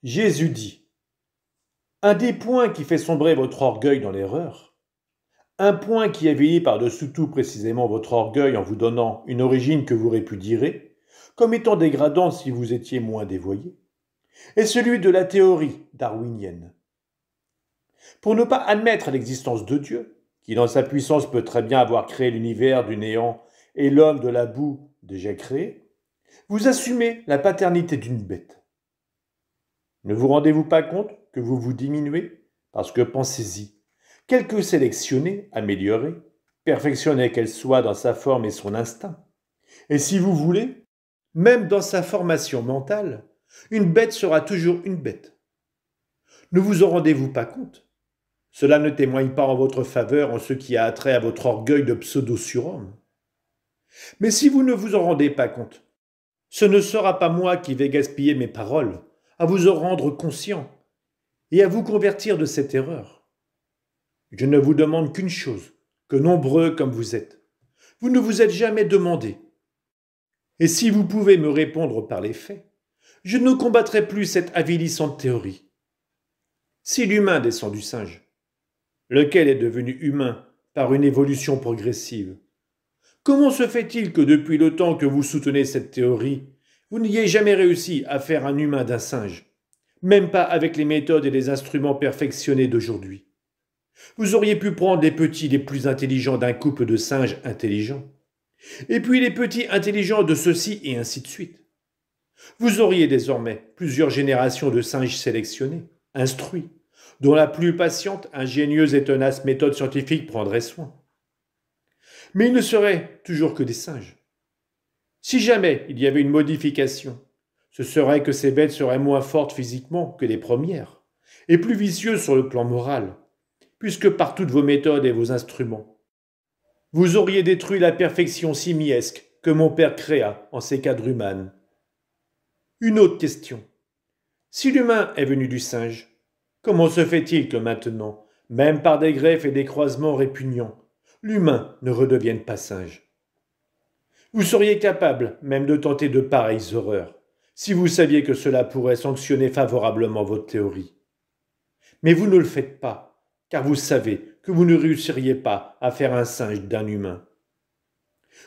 Jésus dit, un des points qui fait sombrer votre orgueil dans l'erreur, un point qui avilit par-dessous tout précisément votre orgueil en vous donnant une origine que vous répudierez, comme étant dégradante si vous étiez moins dévoyé, est celui de la théorie darwinienne. Pour ne pas admettre l'existence de Dieu, qui dans sa puissance peut très bien avoir créé l'univers du néant et l'homme de la boue déjà créé, vous assumez la paternité d'une bête. Ne vous rendez-vous pas compte que vous vous diminuez? Parce que pensez-y, quelque sélectionnée, améliorée, perfectionnée qu'elle soit dans sa forme et son instinct. Et si vous voulez, même dans sa formation mentale, une bête sera toujours une bête. Ne vous en rendez-vous pas compte? Cela ne témoigne pas en votre faveur en ce qui a attrait à votre orgueil de pseudo-surhomme. Mais si vous ne vous en rendez pas compte, ce ne sera pas moi qui vais gaspiller mes paroles à vous en rendre conscient et à vous convertir de cette erreur. Je ne vous demande qu'une chose, que nombreux comme vous êtes, vous ne vous êtes jamais demandé. Et si vous pouvez me répondre par les faits, je ne combattrai plus cette avilissante théorie. Si l'humain descend du singe, lequel est devenu humain par une évolution progressive, comment se fait-il que depuis le temps que vous soutenez cette théorie, vous n'ayez jamais réussi à faire un humain d'un singe, même pas avec les méthodes et les instruments perfectionnés d'aujourd'hui? Vous auriez pu prendre les petits les plus intelligents d'un couple de singes intelligents, et puis les petits intelligents de ceux-ci et ainsi de suite. Vous auriez désormais plusieurs générations de singes sélectionnés, instruits, dont la plus patiente, ingénieuse et tenace méthode scientifique prendrait soin. Mais ils ne seraient toujours que des singes. Si jamais il y avait une modification, ce serait que ces bêtes seraient moins fortes physiquement que les premières, et plus vicieuses sur le plan moral, puisque par toutes vos méthodes et vos instruments, vous auriez détruit la perfection simiesque que mon père créa en ses quadrumanes. Une autre question. Si l'humain est venu du singe, comment se fait-il que maintenant, même par des greffes et des croisements répugnants, l'humain ne redevienne pas singe? Vous seriez capable même de tenter de pareilles horreurs, si vous saviez que cela pourrait sanctionner favorablement votre théorie. Mais vous ne le faites pas, car vous savez que vous ne réussiriez pas à faire un singe d'un humain.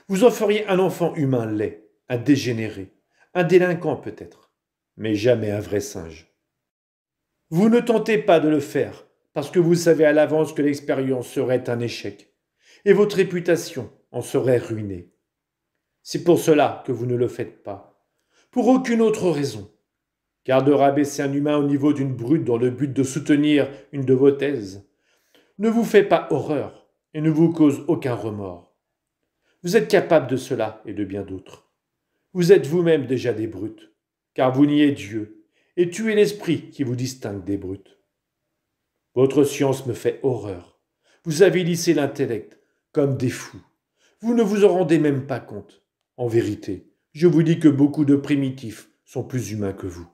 Vous en feriez un enfant humain laid, un dégénéré, un délinquant peut-être, mais jamais un vrai singe. Vous ne tentez pas de le faire, parce que vous savez à l'avance que l'expérience serait un échec, et votre réputation en serait ruinée. C'est pour cela que vous ne le faites pas, pour aucune autre raison, car de rabaisser un humain au niveau d'une brute dans le but de soutenir une de vos thèses ne vous fait pas horreur et ne vous cause aucun remords. Vous êtes capable de cela et de bien d'autres. Vous êtes vous-même déjà des brutes, car vous niez Dieu et tuez l'esprit qui vous distingue des brutes. Votre science me fait horreur. Vous avilissez l'intellect comme des fous. Vous ne vous en rendez même pas compte. En vérité, je vous dis que beaucoup de primitifs sont plus humains que vous.